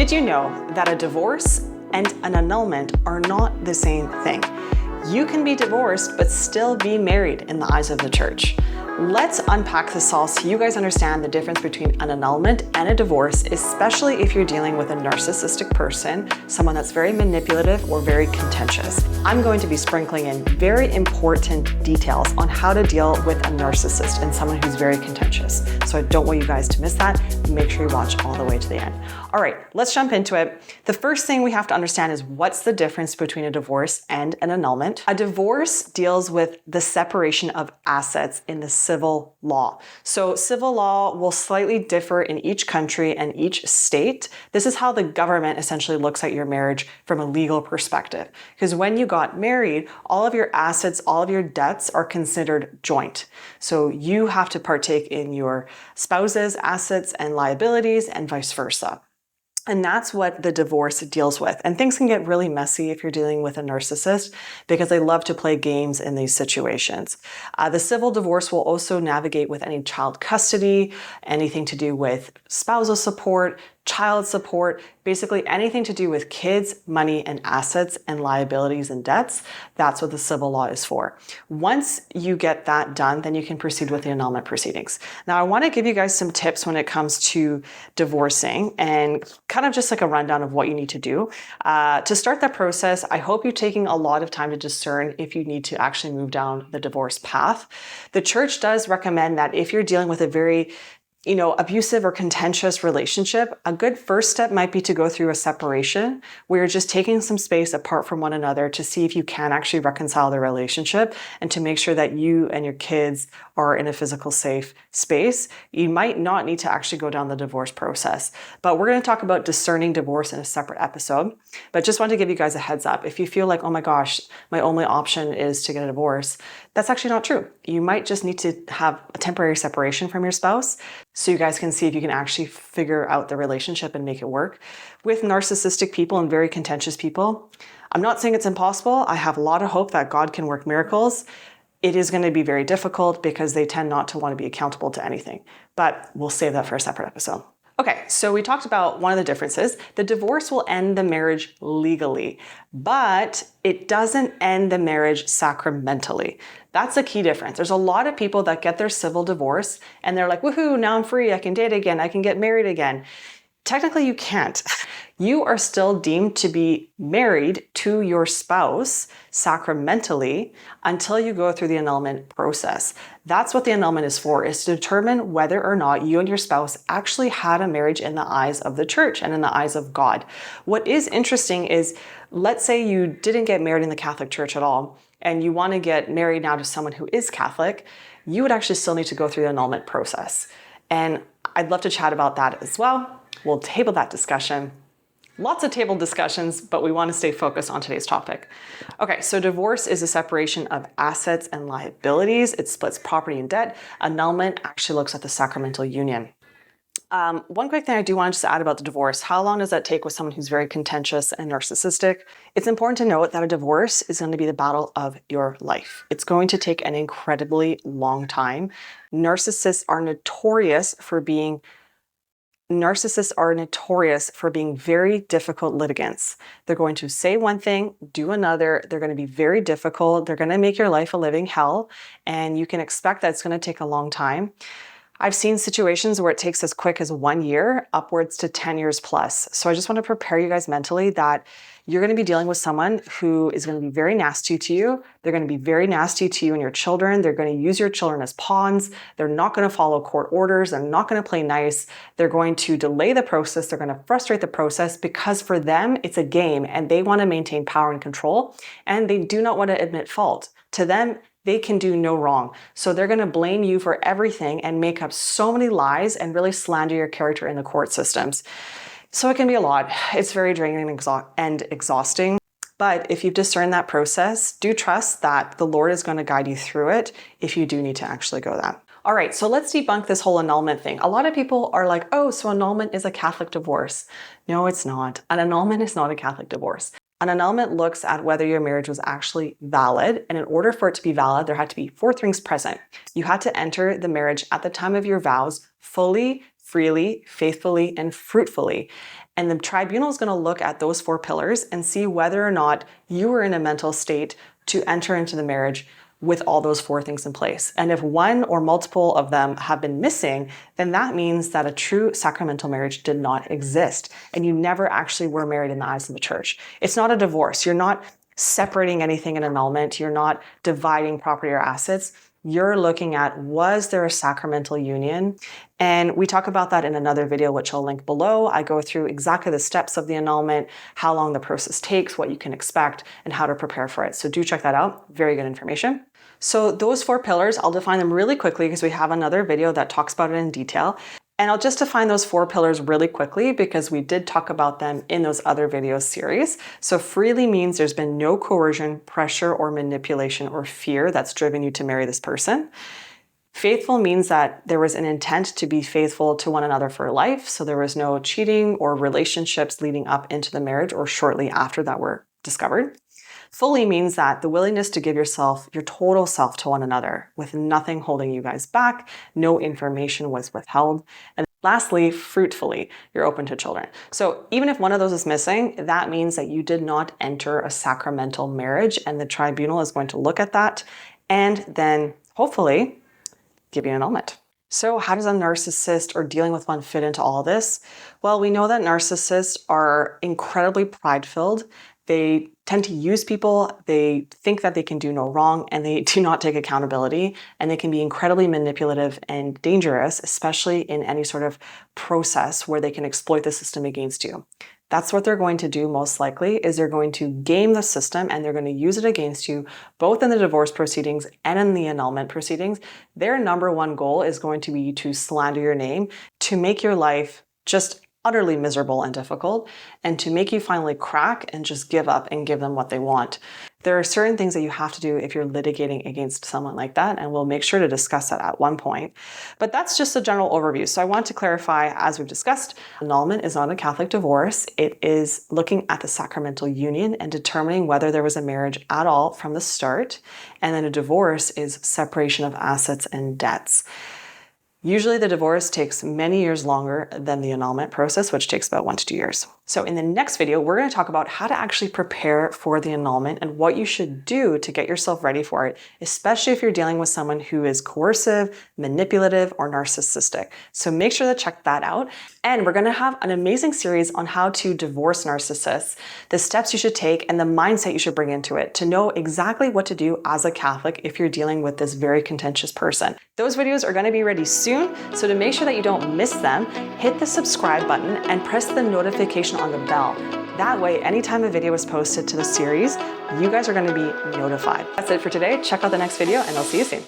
Did you know that a divorce and an annulment are not the same thing? You can be divorced but still be married in the eyes of the church. Let's unpack this all so you guys understand the difference between an annulment and a divorce, especially if you're dealing with a narcissistic person, someone that's very manipulative or very contentious. I'm going to be sprinkling in very important details on how to deal with a narcissist and someone who's very contentious. So I don't want you guys to miss that. Make sure you watch all the way to the end. All right, let's jump into it. The first thing we have to understand is what's the difference between a divorce and an annulment. A divorce deals with the separation of assets in the civil law. So civil law will slightly differ in each country and each state. This is how the government essentially looks at your marriage from a legal perspective. Because when you got married, all of your assets, all of your debts are considered joint. So you have to partake in your spouse's assets and liabilities and vice versa. And that's what the divorce deals with. And things can get really messy if you're dealing with a narcissist because they love to play games in these situations. The civil divorce will also navigate with any child custody, anything to do with spousal support, child support, basically anything to do with kids, money, and assets and liabilities and debts. That's what the civil law is for. Once you get that done, then you can proceed with the annulment proceedings. Now, I want to give you guys some tips when it comes to divorcing and kind of just like a rundown of what you need to do. To start that process, I hope you're taking a lot of time to discern if you need to actually move down the divorce path. The church does recommend that if you're dealing with a very abusive or contentious relationship, a good first step might be to go through a separation where you're just taking some space apart from one another to see if you can actually reconcile the relationship and to make sure that you and your kids are in a physical safe space. You might not need to actually go down the divorce process, but we're going to talk about discerning divorce in a separate episode. But just wanted to give you guys a heads up. If you feel like, oh my gosh, my only option is to get a divorce, that's actually not true. You might just need to have a temporary separation from your spouse so you guys can see if you can actually figure out the relationship and make it work. With narcissistic people and very contentious people, I'm not saying it's impossible. I have a lot of hope that God can work miracles. It is going to be very difficult because they tend not to want to be accountable to anything, but we'll save that for a separate episode. Okay, so we talked about one of the differences. The divorce will end the marriage legally, but it doesn't end the marriage sacramentally. That's a key difference. There's a lot of people that get their civil divorce and they're like, woohoo, now I'm free. I can date again. I can get married again. Technically, you can't. You are still deemed to be married to your spouse sacramentally until you go through the annulment process. That's what the annulment is for, is to determine whether or not you and your spouse actually had a marriage in the eyes of the church and in the eyes of God. What is interesting is, let's say you didn't get married in the Catholic Church at all, and you want to get married now to someone who is Catholic, you would actually still need to go through the annulment process. And I'd love to chat about that as well. We'll table that discussion. Lots of table discussions, but we want to stay focused on today's topic. Okay, so divorce is a separation of assets and liabilities. It splits property and debt. Annulment actually looks at the sacramental union. One quick thing I do want to just add about the divorce. How long does that take with someone who's very contentious and narcissistic? It's important to note that a divorce is going to be the battle of your life. It's going to take an incredibly long time. Narcissists are notorious for being very difficult litigants. They're going to say one thing, do another. They're going to be very difficult. They're going to make your life a living hell. And you can expect that it's going to take a long time. I've seen situations where it takes as quick as 1 year, upwards to 10 years plus. So I just want to prepare you guys mentally that you're going to be dealing with someone who is going to be very nasty to you. They're going to be very nasty to you and your children. They're going to use your children as pawns. They're not going to follow court orders. They're not going to play nice. They're going to delay the process. They're going to frustrate the process because for them, it's a game and they want to maintain power and control and they do not want to admit fault. To them, they can do no wrong. So they're going to blame you for everything and make up so many lies and really slander your character in the court systems. So it can be a lot. It's very draining and exhausting. But if you've discerned that process, do trust that the Lord is going to guide you through it if you do need to actually go that. All right, so let's debunk this whole annulment thing. A lot of people are like, oh, so annulment is a Catholic divorce. No, it's not. An annulment is not a Catholic divorce. An annulment looks at whether your marriage was actually valid, and in order for it to be valid, there had to be 4 things present. You had to enter the marriage at the time of your vows fully, freely, faithfully, and fruitfully. And the tribunal is going to look at those 4 pillars and see whether or not you were in a mental state to enter into the marriage with all those 4 things in place. And if one or multiple of them have been missing, then that means that a true sacramental marriage did not exist and you never actually were married in the eyes of the church. It's not a divorce. You're not separating anything in annulment. You're not dividing property or assets. You're looking at, was there a sacramental union? And we talk about that in another video, which I'll link below. I go through exactly the steps of the annulment, how long the process takes, what you can expect, and how to prepare for it. So do check that out. Very good information. So those 4 pillars, I'll define them really quickly because we have another video that talks about it in detail. And I'll just define those 4 pillars really quickly because we did talk about them in those other video series. So freely means there's been no coercion, pressure, or manipulation or fear that's driven you to marry this person. Faithful means that there was an intent to be faithful to one another for life. So there was no cheating or relationships leading up into the marriage or shortly after that were discovered. Fully means that the willingness to give yourself, your total self to one another with nothing holding you guys back, no information was withheld. And lastly, fruitfully, you're open to children. So even if one of those is missing, that means that you did not enter a sacramental marriage and the tribunal is going to look at that and then hopefully give you an annulment. So how does a narcissist or dealing with one fit into all this? Well, we know that narcissists are incredibly pride-filled. They tend to use people, they think that they can do no wrong, and they do not take accountability, and they can be incredibly manipulative and dangerous, especially in any sort of process where they can exploit the system against you. That's what they're going to do most likely, is they're going to game the system and they're going to use it against you, both in the divorce proceedings and in the annulment proceedings. Their number one goal is going to be to slander your name, to make your life just utterly miserable and difficult, and to make you finally crack and just give up and give them what they want. There are certain things that you have to do if you're litigating against someone like that, and we'll make sure to discuss that at one point. But that's just a general overview. So I want to clarify, as we've discussed, annulment is not a Catholic divorce. It is looking at the sacramental union and determining whether there was a marriage at all from the start. And then a divorce is separation of assets and debts. Usually the divorce takes many years longer than the annulment process, which takes about 1 to 2 years. So in the next video, we're going to talk about how to actually prepare for the annulment and what you should do to get yourself ready for it, especially if you're dealing with someone who is coercive, manipulative, or narcissistic. So make sure to check that out. And we're going to have an amazing series on how to divorce narcissists, the steps you should take, and the mindset you should bring into it to know exactly what to do as a Catholic if you're dealing with this very contentious person. Those videos are going to be ready soon, so to make sure that you don't miss them, hit the subscribe button and press the notification on the bell. That way, anytime a video is posted to the series, you guys are going to be notified. That's it for today. Check out the next video and I'll see you soon.